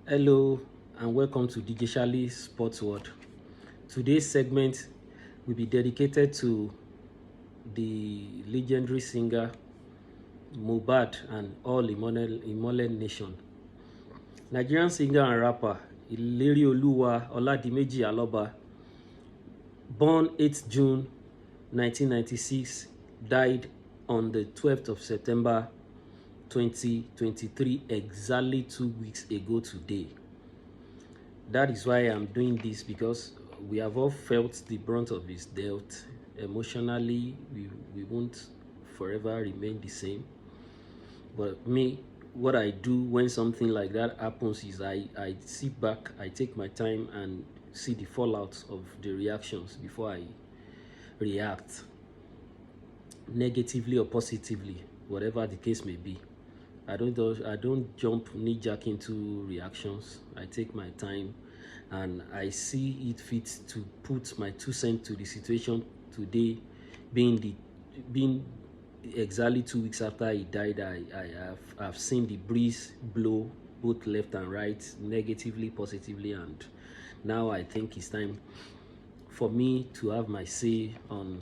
Hello and welcome to DJ Shali Sports World. Today's segment will be dedicated to the legendary singer Mohbad and all Imole Nation. Nigerian singer and rapper Ilerioluwa Oladimeji Aloba, born 8th June 1996, died on the 12th of September 2023, exactly 2 weeks ago today. That is why I'm doing this, because we have all felt the brunt of his death. Emotionally, we won't forever remain the same. But me, what I do when something like that happens is I sit back, I take my time and see the fallout of the reactions before I react negatively or positively, whatever the case may be. I don't jump knee jerk into reactions. I take my time and I see it fit to put my 2 cents to the situation today, being exactly 2 weeks after he died. I've seen the breeze blow both left and right, negatively, positively, and now I think it's time for me to have my say on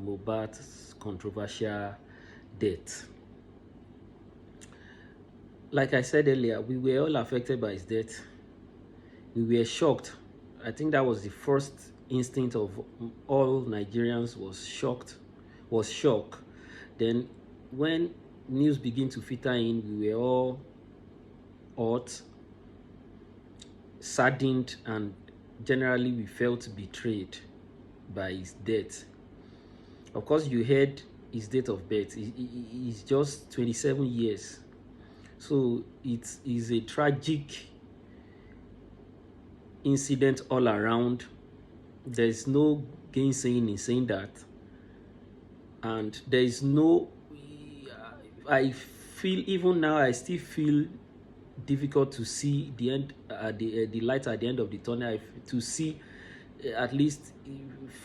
Mohbad's controversial death. Like I said earlier, we were all affected by his death. We were shocked. I think that was the first instinct of all Nigerians, was shock. Then when news began to filter in, we were all hurt, saddened, and generally we felt betrayed by his death. Of course, you heard his date of birth. He's just 27 years. So it is a tragic incident all around. There's no gainsaying in saying that. And there is no, I feel, even now, I still feel difficult to see the end, the light at the end of the tunnel, to see at least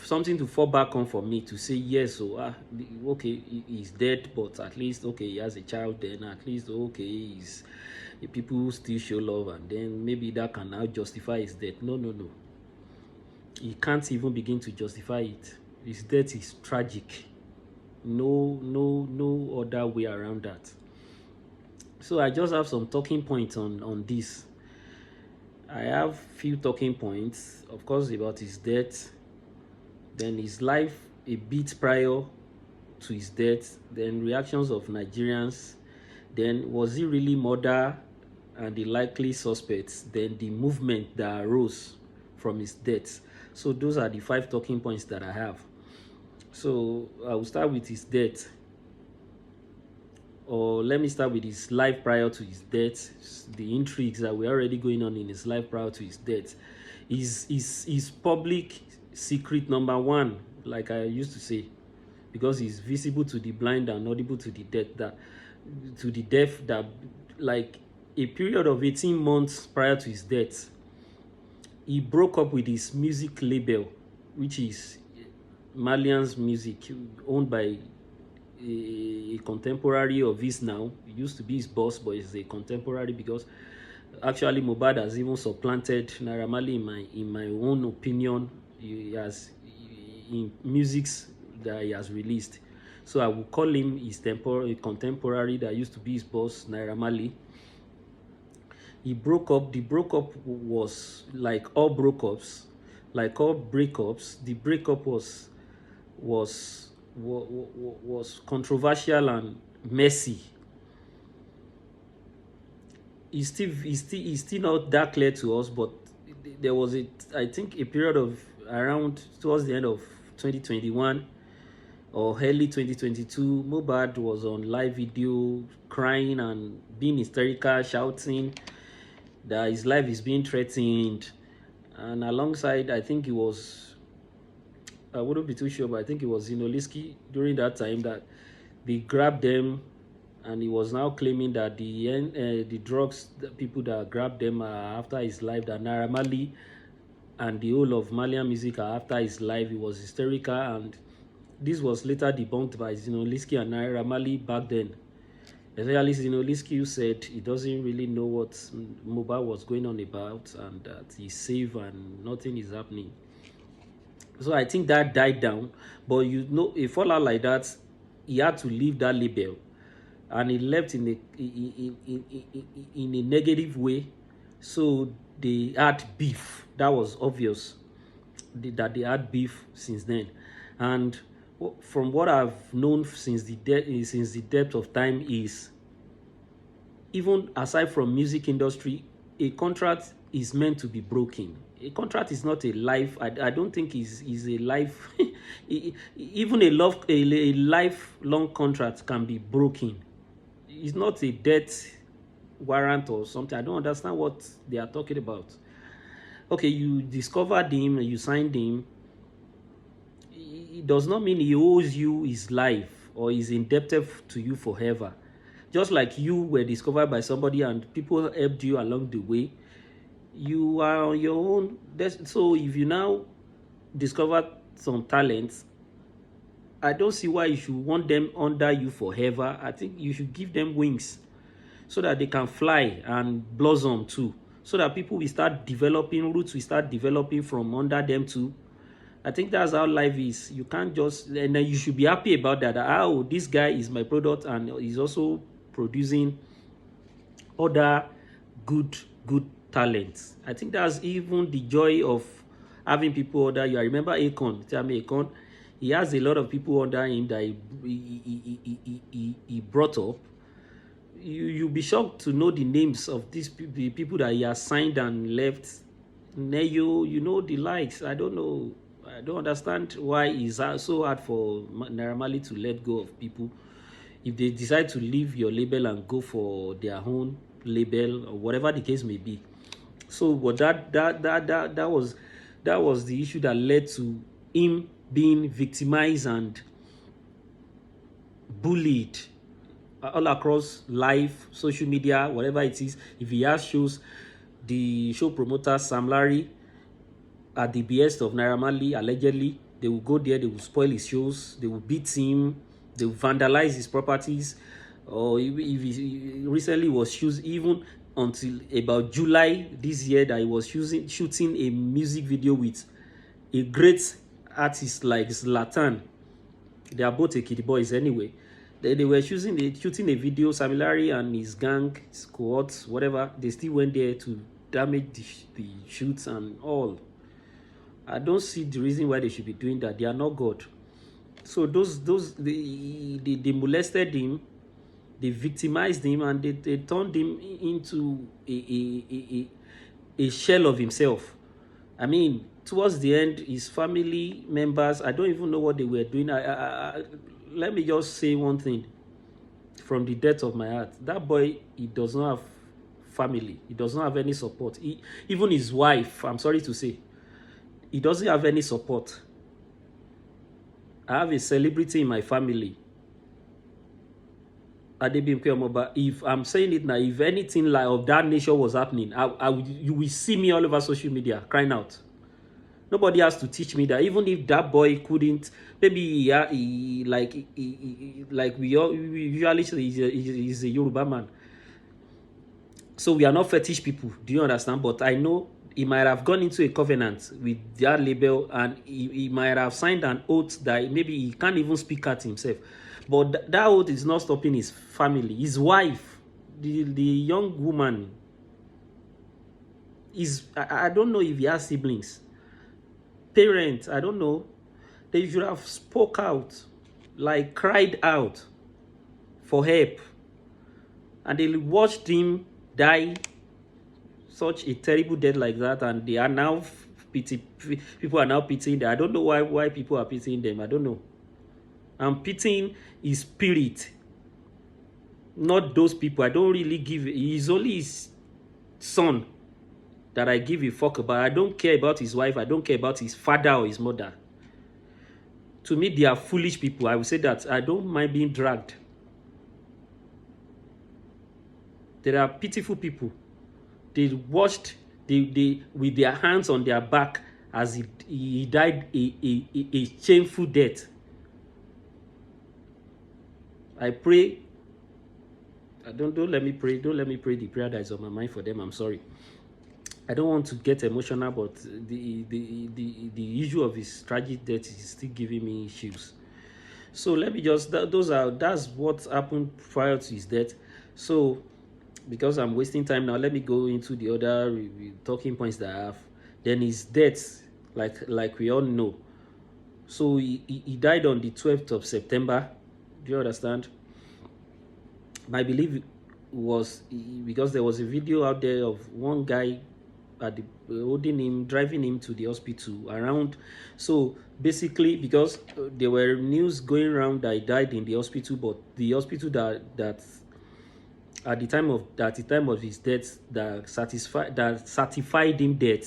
something to fall back on for me to say yes. So okay, he's dead, but at least okay, he has a child. Then at least okay, he's people still show love, and then maybe that can now justify his death. No, no, no. He can't even begin to justify it. His death is tragic. No, no, no other way around that. So I just have some talking points on this. I have few talking points, of course, about his death, then his life a bit prior to his death, then reactions of Nigerians, then was he really murder and the likely suspects, then the movement that arose from his death. So those are the 5 talking points that I have. So I will start with his death, or let me start with his life prior to his death, the intrigues that were already going on in his life prior to his death. His public secret number one, like I used to say, because he's visible to the blind and audible to the deaf, that like a period of 18 months prior to his death, he broke up with his music label, which is Malian's Music, owned by a contemporary of his now. He used to be his boss, but he's a contemporary, because actually Mohbad has even supplanted Naira Marley in my own opinion. He has, in musics that he has released. So I will call him his contemporary that used to be his boss, Naira Marley. He broke up. The breakup was like all breakups, The breakup was controversial and messy. It's still not that clear to us, but there was I think a period of around towards the end of 2021 or early 2022, Mohbad was on live video crying and being hysterical, shouting that his life is being threatened. And alongside, I think it was, I wouldn't be too sure, but I think it was Zinoliski during that time that they grabbed them, and he was now claiming that the drugs, the people that grabbed them are after his life, that Naira Marley and the whole of Malian music are after his life. He was hysterical, and this was later debunked by Zinoliski and Naira Marley back then. Especially, Liskiu said he doesn't really know what Mohbad was going on about, and that he's safe and nothing is happening. So I think that died down. But a fallout like that, he had to leave that label, and he left in a negative way. So they had beef. That was obvious that they had beef since then. And from what I've known since the depth of time is, even aside from music industry, a contract is meant to be broken. A contract is not a life. I don't think is a life. Even a lifelong contract can be broken. It's not a death warrant or something. I don't understand what they are talking about. Okay, you discovered him, you signed him. It does not mean he owes you his life or is indebted to you forever. Just like you were discovered by somebody and people helped you along the way, you are on your own. So if you now discover some talents, I don't see why you should want them under you forever. I think you should give them wings so that they can fly and blossom too. So that people will start developing, roots will start developing from under them too. I think that's how life is. You can't just, and then you should be happy about that. Oh, this guy is my product and he's also producing other good talents. I think that's even the joy of having people under you. I remember Akon, Akon, he has a lot of people under him that he brought up. You'll be shocked to know the names of these people that he has signed and left. Neyo, the likes. I don't know. I don't understand why it's so hard for Naira Marley to let go of people. If they decide to leave your label and go for their own label or whatever the case may be. So, but that was the issue that led to him being victimized and bullied all across life, social media, whatever it is. If he has shows, the show promoter Sam Larry, at the behest of Naira Marley, allegedly, they will go there, they will spoil his shows, they will beat him, they will vandalize his properties. Or if he recently was shooting, even until about July this year, that he was shooting a music video with a great artist like Zlatan. They are both Ekiti boys anyway. They were shooting a video, Samilari and his gang, his cohorts, whatever. They still went there to damage the shoots and all. I don't see the reason why they should be doing that. They are not God. So they molested him, they victimized him, and they turned him into a shell of himself. I mean, towards the end, his family members, I don't even know what they were doing. Let me just say one thing from the depth of my heart. That boy, he does not have family. He does not have any support. Even his wife, I'm sorry to say, he doesn't have any support. I have a celebrity in my family, if I'm saying it now, if anything like of that nature was happening, you will see me all over social media crying out. Nobody has to teach me that. Even if that boy couldn't, maybe like we usually say he's a Yoruba man. So we are not fetish people. Do you understand? But I know he might have gone into a covenant with that label, and he might have signed an oath that maybe he can't even speak out himself. But that oath is not stopping his family, his wife, the young woman. I don't know if he has siblings, parents. I don't know. They should have spoke out, like cried out for help, and they watched him die such a terrible death like that, and they are now people are now pitying them. I don't know why people are pitying them. I don't know. I'm pitying his spirit, not those people. I don't really give. He's only his son that I give a fuck about. I don't care about his wife. I don't care about his father or his mother. To me, they are foolish people. I will say that. I don't mind being dragged. There are pitiful people. They watched with their hands on their back as he died a shameful death. I pray Don't let me pray. Don't let me pray the prayer that is on my mind for them. I'm sorry. I don't want to get emotional, but the issue of his tragic death is still giving me chills. So let me just that's what happened prior to his death. So because I'm wasting time now, let me go into the other talking points that I have. Then his death, like we all know. So he died on the 12th of September. Do you understand? My belief was because there was a video out there of one guy at the holding him, driving him to the hospital around. So basically, because there were news going around that he died in the hospital, but the hospital that at the time of his death that certified him dead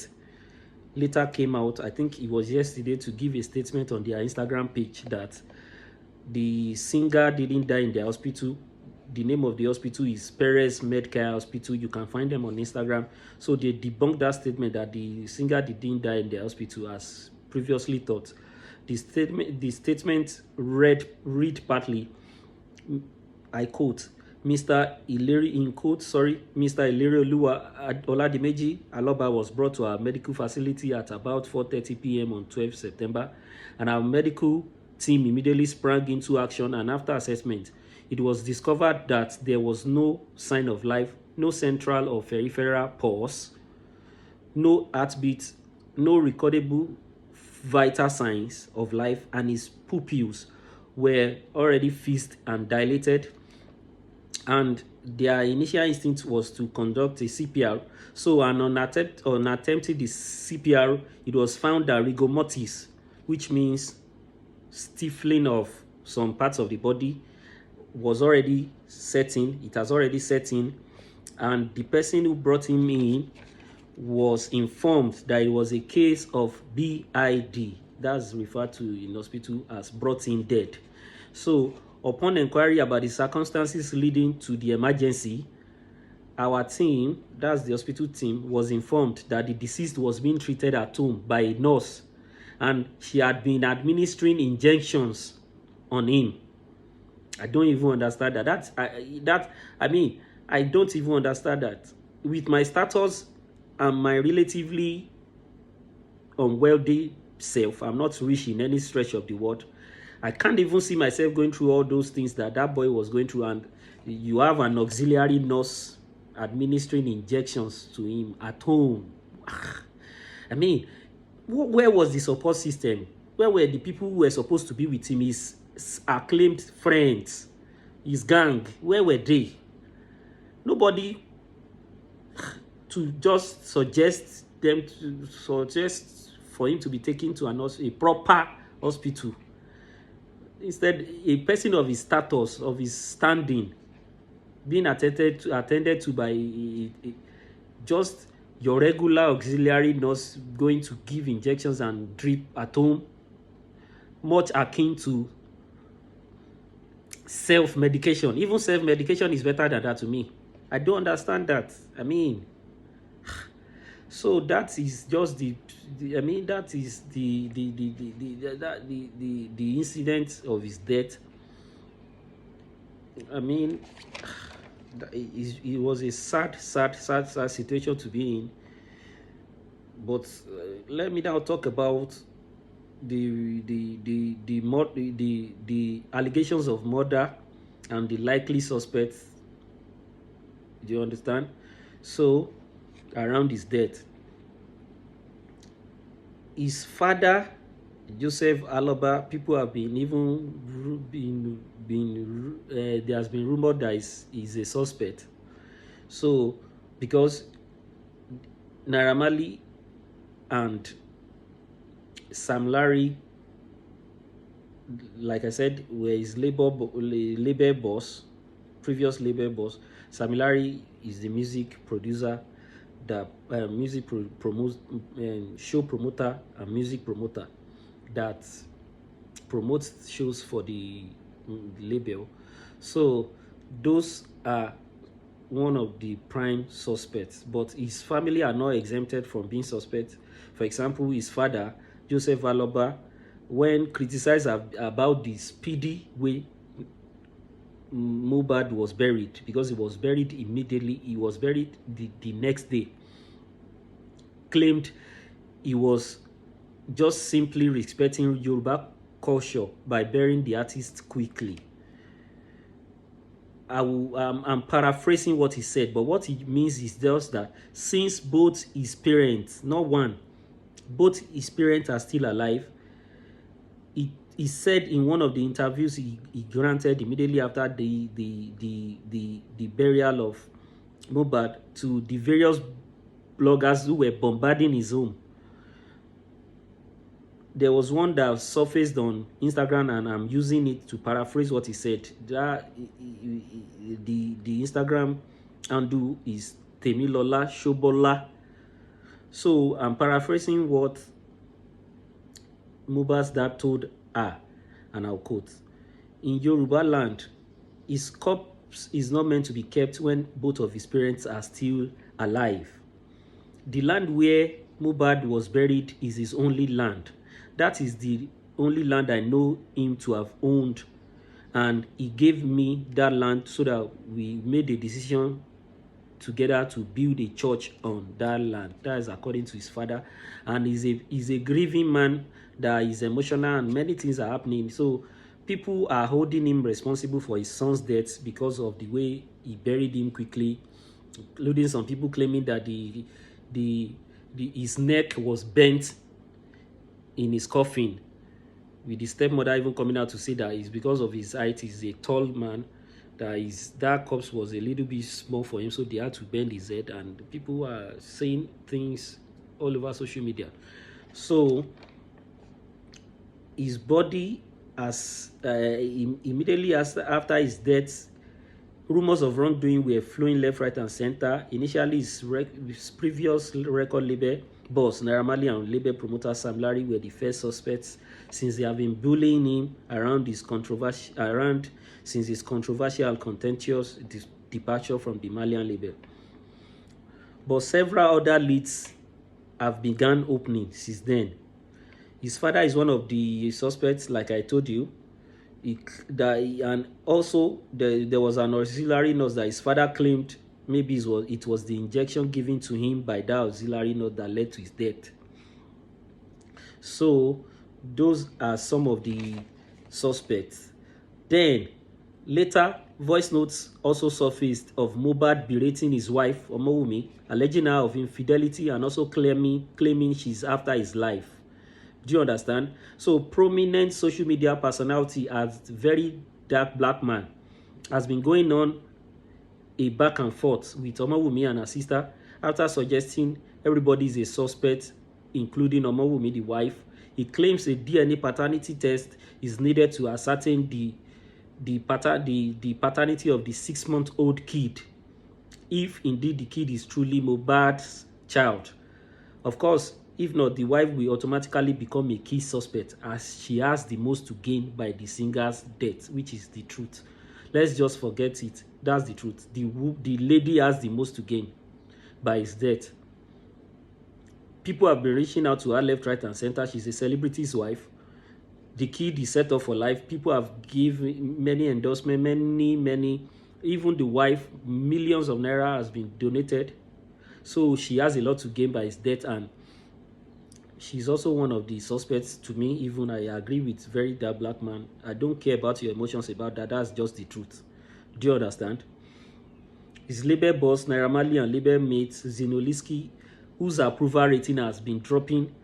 later came out. I think it was yesterday, to give a statement on their Instagram page that the singer didn't die in the hospital. The name of the hospital is Perez Medcare Hospital. You can find them on Instagram. So they debunked that statement that the singer didn't die in the hospital as previously thought. The statement read partly, I quote, Mr. Ileri, in quote, sorry, Mr. Ileri Oladimeji Aloba was brought to our medical facility at about 4:30 p.m. on 12 September, and our medical team immediately sprang into action, and after assessment, it was discovered that there was no sign of life, no central or peripheral pulse, no heartbeat, no recordable vital signs of life, and his pupils were already fixed and dilated, and their initial instinct was to conduct a CPR. So, on attempting the CPR, it was found that rigor mortis, which means stifling of some parts of the body, was already setting. It has already set in, and the person who brought him in was informed that it was a case of BID. That's referred to in hospital as brought in dead. So, upon inquiry about the circumstances leading to the emergency, our team, that's the hospital team, was informed that the deceased was being treated at home by a nurse, and she had been administering injections on him. I don't even understand that. I don't even understand that. With my status and my relatively unwealthy self, I'm not rich in any stretch of the word. I can't even see myself going through all those things that boy was going through, and you have an auxiliary nurse administering injections to him at home. I mean, where was the support system? Where were the people who were supposed to be with him, his acclaimed friends, his gang? Where were they? Nobody to just suggest for him to be taken to a proper hospital. Instead, a person of his status, of his standing, being attended to by just your regular auxiliary nurse going to give injections and drip at home, much akin to self-medication. Even self-medication is better than that to me. I don't understand that. I mean, so that is just that is the incident of his death. I mean, it was a sad situation to be in. But let me now talk about the allegations of murder and the likely suspects. Do you understand? So, around his death, his father, Joseph Aloba, people have been there has been rumored that he's a suspect. So, because Naira Marley and Sam Larry, like I said, were his label boss, previous label boss. Sam Larry is the music producer, the show promoter and music promoter that promotes shows for the label. So those are one of the prime suspects, but his family are not exempted from being suspect. For example, his father, Joseph Aloba, when criticized about the speedy way Mohbad was buried, because he was buried immediately. He was buried the next day. Claimed he was just simply respecting Yoruba culture by burying the artist quickly. I'm paraphrasing what he said, but what he means is just that since both his parents, not one, both his parents are still alive, he said in one of the interviews he granted immediately after the burial of Mohbad to the various bloggers who were bombarding his home. There was one that surfaced on Instagram, and I'm using it to paraphrase what he said. That the Instagram handle is Temilola Shobola. So I'm paraphrasing what Mohbad's dad told her, and I'll quote: "In Yoruba land, his corpse is not meant to be kept when both of his parents are still alive. The land where Mohbad was buried is his only land. That is the only land I know him to have owned, and he gave me that land so that we made a decision together to build a church on that land." That is according to his father. And he's a grieving man that is emotional, and many things are happening. So people are holding him responsible for his son's death because of the way he buried him quickly, including some people claiming that his neck was bent in his coffin, with the stepmother even coming out to say that it's because of his height. He's a tall man, that corpse was a little bit small for him, so they had to bend his head, and people are saying things all over social media. So his body, as immediately after his death, rumors of wrongdoing were flowing left, right, and center. Initially, his previous record label boss Naira Marley and label promoter Sam Larry were the first suspects, since they have been bullying him since his controversial, contentious departure from the Malian label. But several other leads have begun opening since then. His father is one of the suspects, like I told you. And also there was an auxiliary nurse that his father claimed maybe it was the injection given to him by that auxiliary nurse that led to his death. So those are some of the suspects. Then later, voice notes also surfaced of Mohbad berating his wife Omowumi, alleging her of infidelity, and also claiming she's after his life. Do you understand? So prominent social media personality as very dark black man has been going on a back and forth with Omowumi and her sister after suggesting everybody is a suspect, including Omowumi, the wife. He claims a DNA paternity test is needed to ascertain the paternity of the 6-month-old kid, if indeed the kid is truly Mohbad's child. Of course, if not, the wife will automatically become a key suspect, as she has the most to gain by the singer's death, which is the truth. Let's just forget it. That's the truth. The lady has the most to gain by his death. People have been reaching out to her left, right, and center. She's a celebrity's wife. The kid is set up for life. People have given many endorsements, many. Even the wife, millions of naira has been donated. So she has a lot to gain by his death, and she's also one of the suspects to me. Even I agree with very dark black man. I don't care about your emotions about that. That's just the truth. Do you understand? His label boss Naira Marley and label mate Zinoliski, whose approval rating has been dropping,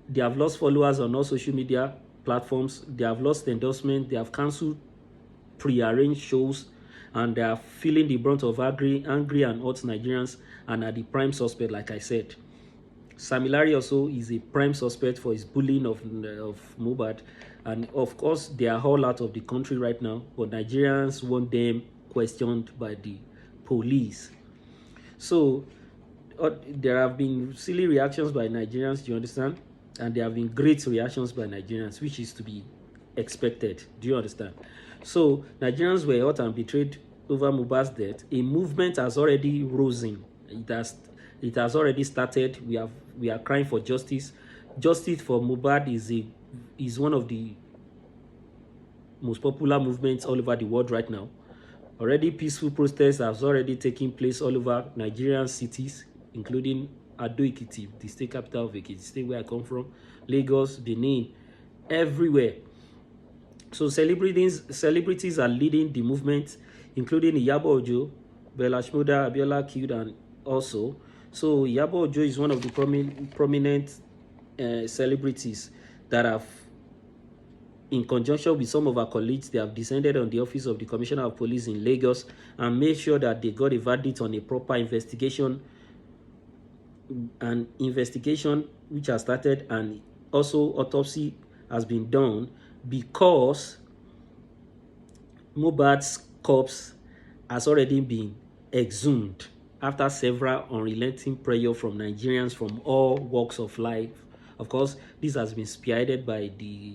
they have lost followers on all social media platforms. They have lost endorsement. They have cancelled pre-arranged shows, and they are feeling the brunt of angry and hot Nigerians, and are the prime suspect, like I said. Sam Larry also is a prime suspect for his bullying of Mohbad, and of course they are all out of the country right now, but Nigerians want them questioned by the police. So there have been silly reactions by Nigerians, do you understand? And there have been great reactions by Nigerians, which is to be expected. Do you understand? So Nigerians were hurt and betrayed over Mohbad's death. A movement has already risen. It has already started. We are crying for justice. Justice for Mohbad is one of the most popular movements all over the world right now. Already peaceful protests have already taken place all over Nigerian cities, including Ado Ekiti, the state capital of Ekiti state where I come from, Lagos, Benin, everywhere. So celebrities are leading the movement, including Iyabo Ojo, Bella Shmurda, Abiola killed, and also. So Iyabo Ojo is one of the prominent celebrities that have, in conjunction with some of our colleagues, they have descended on the office of the Commissioner of Police in Lagos and made sure that they got a verdict on a proper investigation, an investigation which has started, and also autopsy has been done, because Mohbad's corpse has already been exhumed after several unrelenting prayer from Nigerians from all walks of life. Of course, this has been spearheaded by the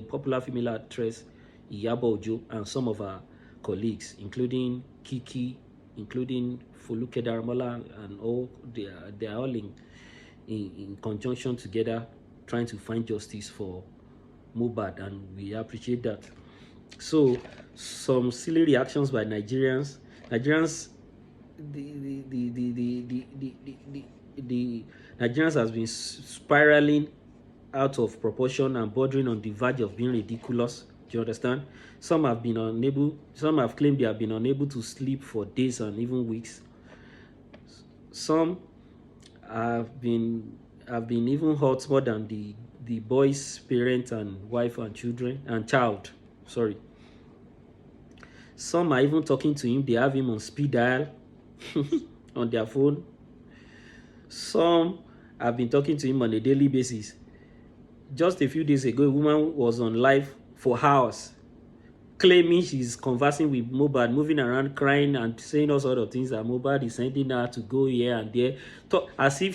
popular female actress Iyabo Ojo and some of our colleagues, including Kiki, including Foluke Daramola, and all they are all in conjunction together trying to find justice for Mohbad, and we appreciate that. So some silly reactions by Nigerians. The Nigerians has been spiraling out of proportion and bordering on the verge of being ridiculous. Do you understand? Some have claimed they have been unable to sleep for days and even weeks. Some have been even hurt more than the boy's parent and wife and child. Sorry. Some are even talking to him. They have him on speed dial on their phone. Some have been talking to him on a daily basis. Just a few days ago, a woman was on live for hours, claiming she's conversing with Mohbad, moving around, crying and saying all sorts of things, that Mohbad is sending her to go here and there, as if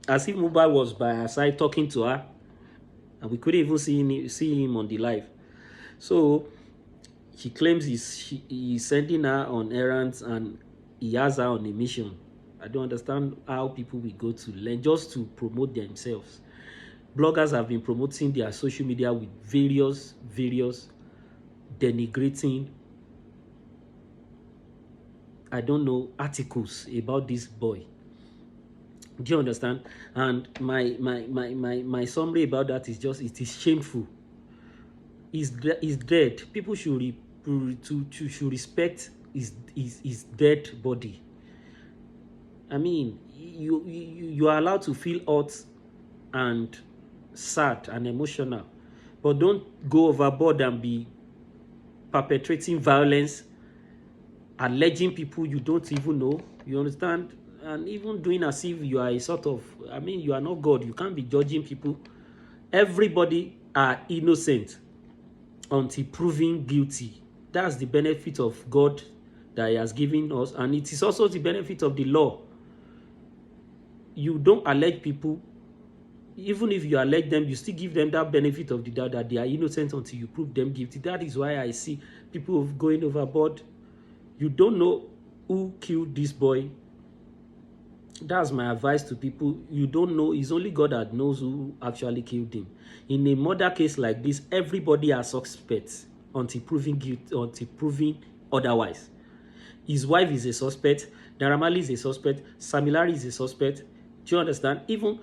Mohbad was by her side talking to her, and we couldn't even see him on the live. So she claims he's sending her on errands and he has her on a mission. I don't understand how people will go to learn just to promote themselves. Bloggers have been promoting their social media with various denigrating, I don't know, articles about this boy. Do you understand? And my summary about that is just, it is shameful. He's dead. People should respect his dead body. I mean, you are allowed to feel hurt and sad and emotional, but don't go overboard and be perpetrating violence, alleging people you don't even know. You understand? And even doing as if you are a sort of, I mean, you are not God. You can't be judging people. Everybody are innocent until proven guilty. That's the benefit of God that He has given us, and it is also the benefit of the law. You don't allege people. Even if you allege them, you still give them that benefit of the doubt that they are innocent until you prove them guilty. That is why I see people going overboard. You don't know who killed this boy. That's my advice to people. You don't know. It's only God that knows who actually killed him. In a murder case like this, everybody are suspects until proven guilty, until proven otherwise. His wife is a suspect. Naramali is a suspect. Samilari is a suspect. Do you understand? Even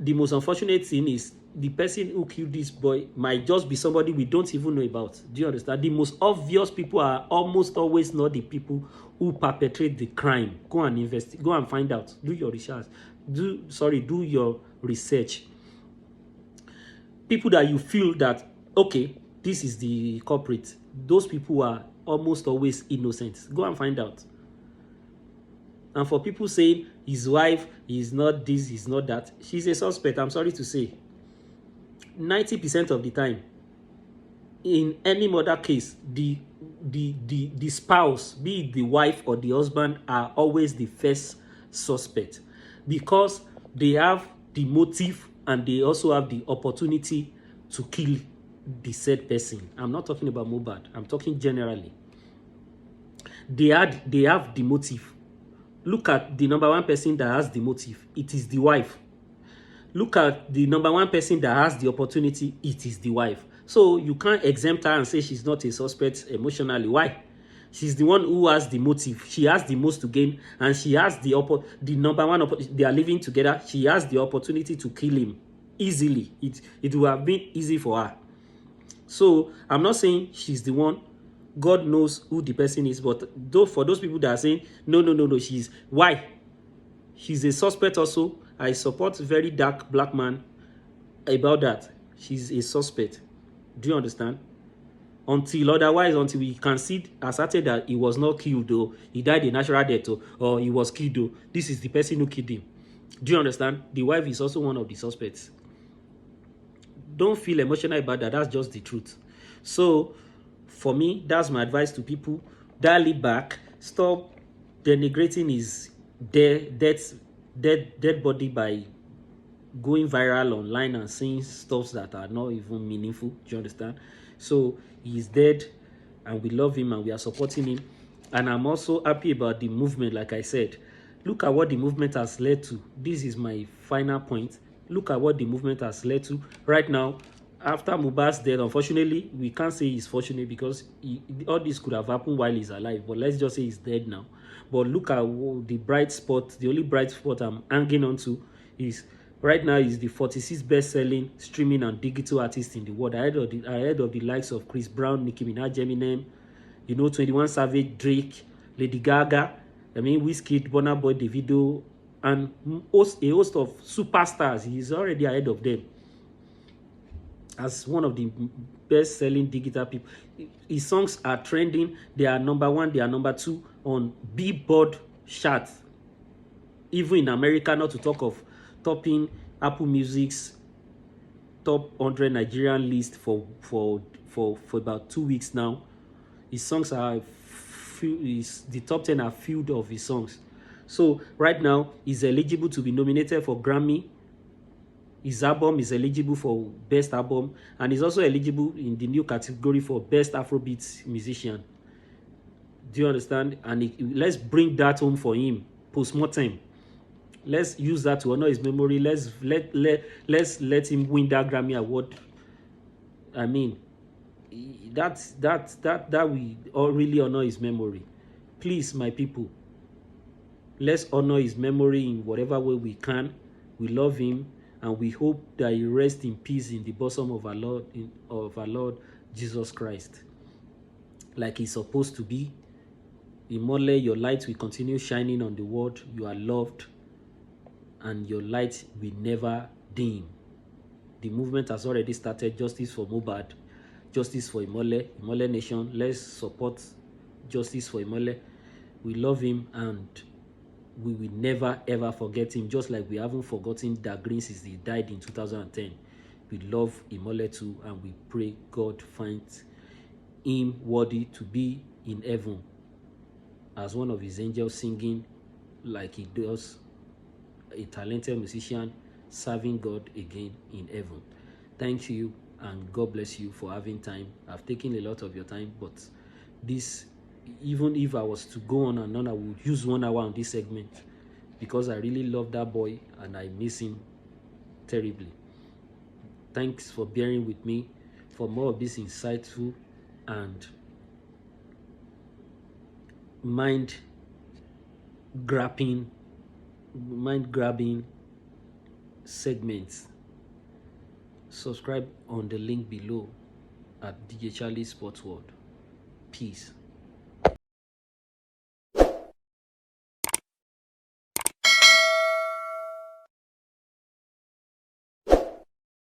the most unfortunate thing is the person who killed this boy might just be somebody we don't even know about. Do you understand? The most obvious people are almost always not the people who perpetrate the crime. Go and investigate. Go and find out. Do your research. Do your research. People that you feel that, okay, this is the culprit. Those people are almost always innocent. Go and find out. And for people saying his wife is not this, is not that, she's a suspect. I'm sorry to say. 90% of the time, in any murder case, the spouse, be it the wife or the husband, are always the first suspect, because they have the motive and they also have the opportunity to kill the said person. I'm not talking about Mohbad. I'm talking generally. They have the motive. Look at the number one person that has the motive. It is the wife. Look at the number one person that has the opportunity. It is the wife. So you can't exempt her and say she's not a suspect emotionally. Why? She's the one who has the motive. She has the most to gain, and she has the number one opportunity. They are living together. She has the opportunity to kill him easily. It would have been easy for her. So I'm not saying she's the one. God knows who the person is, but though for those people that are saying no, no, no, no, she's why? She's a suspect also. I support very dark black man about that. She's a suspect. Do you understand? Until we can see asserted that he was not killed though, he died a natural death or he was killed though, this is the person who killed him. Do you understand? The wife is also one of the suspects. Don't feel emotional about that. That's just the truth. So for me, that's my advice to people. Dial it back. Stop denigrating his dead body by going viral online and saying stuff that are not even meaningful. Do you understand? So he's dead and we love him and we are supporting him. And I'm also happy about the movement. Like I said, look at what the movement has led to. This is my final point. Look at what the movement has led to right now. After Mohbad's death, unfortunately, we can't say he's fortunate because all this could have happened while he's alive. But let's just say he's dead now. But look at the bright spot. The only bright spot I'm hanging on to is right now is the 46th best-selling streaming and digital artist in the world, ahead of the likes of Chris Brown, Nicki Minaj, Eminem, 21 Savage, Drake, Lady Gaga, Wizkid, Burna Boy, Davido, and a host of superstars. He's already ahead of them as one of the best-selling digital people. His songs are trending. They are number one, they are number two on Billboard charts, even in America, not to talk of topping Apple Music's top 100 Nigerian list for about 2 weeks now. His songs are the top 10 are filled of his songs. So right now he's eligible to be nominated for Grammy. His album is eligible for best album, and he's also eligible in the new category for best Afrobeat musician. Do you understand? And let's bring that home for him post-mortem. Let's use that to honor his memory. Let's let him win that Grammy award. I mean, that we all really honor his memory. Please, my people, let's honor his memory in whatever way we can. We love him, and we hope that he rests in peace in the bosom of our Lord Jesus Christ, like he's supposed to be. Imole, your light will continue shining on the world. You are loved, and your light will never dim. The movement has already started. Justice for Mohbad, justice for Imole, Imole Nation. Let's support justice for Imole. We love him, and we will never ever forget him, just like we haven't forgotten that Green since he died in 2010. We love Imole too, and we pray God finds him worthy to be in heaven as one of his angels, singing like he does, a talented musician serving God again in heaven. Thank you, and God bless you for having time. I've taken a lot of your time, but this, even if I was to go on and on, I would use 1 hour on this segment because I really love that boy and I miss him terribly. Thanks for bearing with me. For more of this insightful and mind-grabbing segments, subscribe on the link below at DJ Charlie Sports World. Peace.